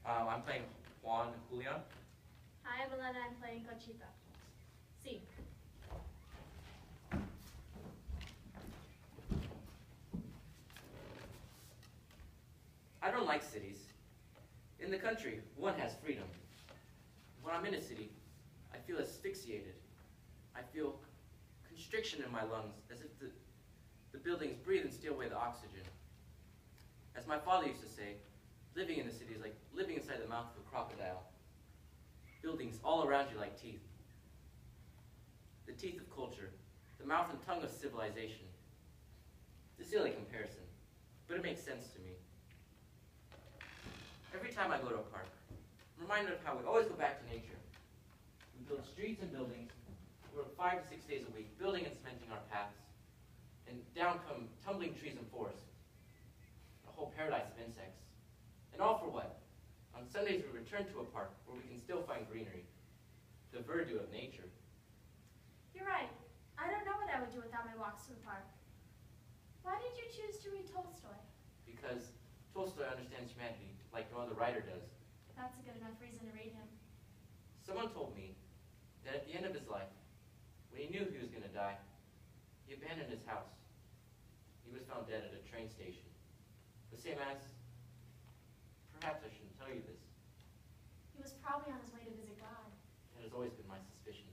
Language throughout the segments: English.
I'm playing Juan Julian. Hi, Milena. I'm playing Conchita. See. I don't like cities. In the country, one has freedom. When I'm in a city, I feel asphyxiated. I feel constriction in my lungs, as if the buildings breathe and steal away the oxygen. As my father used to say, living in the city is like living inside the mouth of a crocodile. Buildings all around you like teeth. The teeth of culture, the mouth and tongue of civilization. It's a silly comparison, but it makes sense to me. Every time I go to a park, I'm reminded of how we always go back to nature. We build streets and buildings. We work 5 to 6 days a week, building and cementing our paths. And down come tumbling trees and forests. A whole paradise of insects. And all for what? On Sundays we return to a park where we can still find greenery. The verdure of nature. You're right. I don't know what I would do without my walks to the park. Why did you choose to read Tolstoy? Because Tolstoy understands humanity like no other writer does. That's a good enough reason to read him. Someone told me that at the end of his life, when he knew he was going to die, he abandoned his house. He was found dead at a train station. The same as, perhaps I shouldn't tell you this. He was probably on his way to visit God. That has always been my suspicion.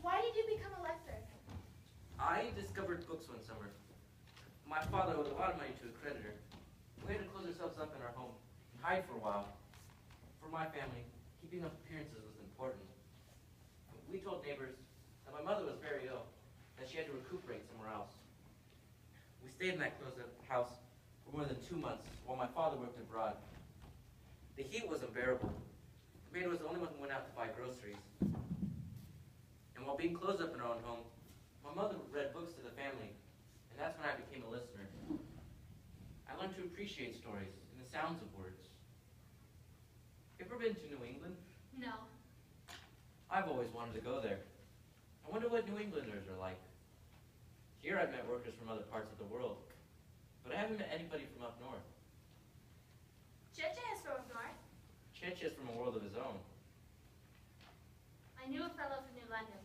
Why did you become a lector? I discovered books one summer. My father owed a lot of money to a creditor. We had to close ourselves up in our home and hide for a while. For my family, keeping up appearances was important. We told neighbors that my mother was very ill, that she had to recuperate somewhere else. We stayed in that closed-up house for more than 2 months while my father worked abroad. The heat was unbearable. The maid was the only one who went out to buy groceries. And while being closed up in our own home, my mother read books to the family, and that's when I became a listener. I learned to appreciate stories and the sounds of words. You ever been to New England? No. I've always wanted to go there. I wonder what New Englanders are like. Here I've met workers from other parts of the world, but I haven't met anybody from up north. Cheche is from up north. Chich is from a world of his own. I knew a fellow from New London.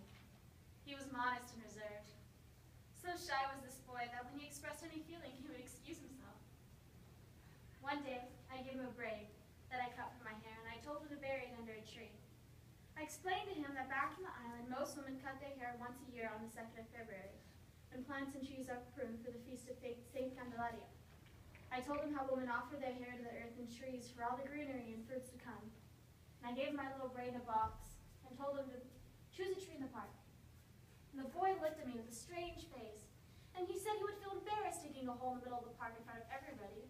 He was modest and reserved. So shy was this boy that when he expressed any feeling, he would excuse himself. One day, I gave him a braid that I cut from my hair, and I told him to bury it under a tree. I explained to him that back in the island, most women cut their hair once a year on the 2nd of February, when plants and trees are pruned for the feast of Saint Candelaria. I told him how women offer their hair to the earth and trees for all the greenery and fruits to come. And I gave my little braid a box and told him to choose a tree in the park. And the boy looked at me with a strange face, and he said he would feel embarrassed digging a hole in the middle of the park in front of everybody.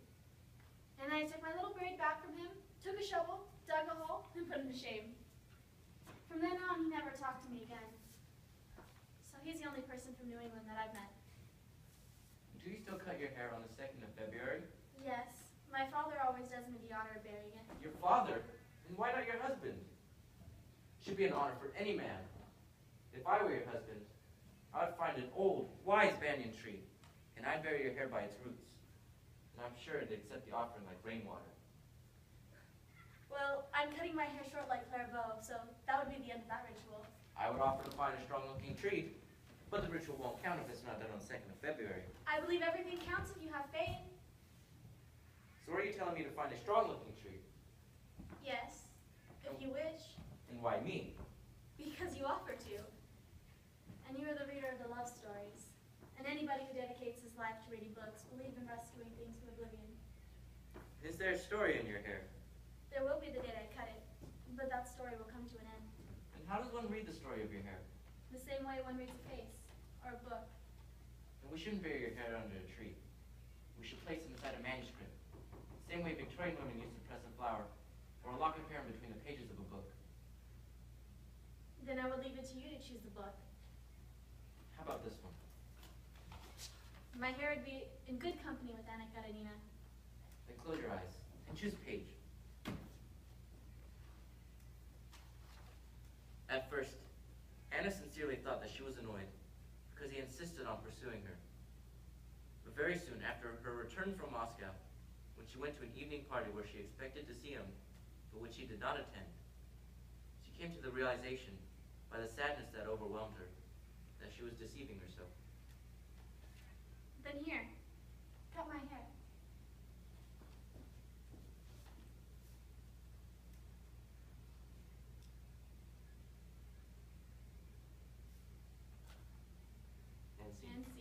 And I took my little braid back from him, took a shovel, dug a hole, and put him to shame. From then on, he never talked to me again. So he's the only person from New England that I've met. Do you still cut your hair on the 2nd of February? Yes, my father always does me the honor of burying it. Your father? And why not your husband? It should be an honor for any man. If I were your husband, I would find an old, wise banyan tree, and I'd bury your hair by its roots. And I'm sure they'd accept the offering like rainwater. Well, I'm cutting my hair short like Clairvaux, so that would be the end of that ritual. I would offer to find a strong-looking tree, but the ritual won't count if it's not done on the 2nd of February. I believe everything counts if you have faith. So are you telling me to find a strong-looking tree? Yes, if you wish. And why me? Because you offer to. And you are the reader of the love stories. And anybody who dedicates his life to reading books will leave in rescuing things from oblivion. Is there a story in your hair? There will be the day I cut it, but that story will come to an end. And how does one read the story of your hair? The same way one reads a face, or a book. And we shouldn't bury your hair under a tree. We should place it inside a manuscript. The same way Victorian women used to press a flower, or a lock of hair in between the pages of a book. Then I will leave it to you to choose the book. How about this one? My hair would be in good company with Anna Karenina. Then close your eyes and choose a page. At first, Anna sincerely thought that she was annoyed because he insisted on pursuing pursuing her. But very soon after her return from Moscow, when she went to an evening party where she expected to see him, but which she did not attend, she came to the realization, by the sadness that overwhelmed her, that she was deceiving herself. Then here, cut my hair. And see. And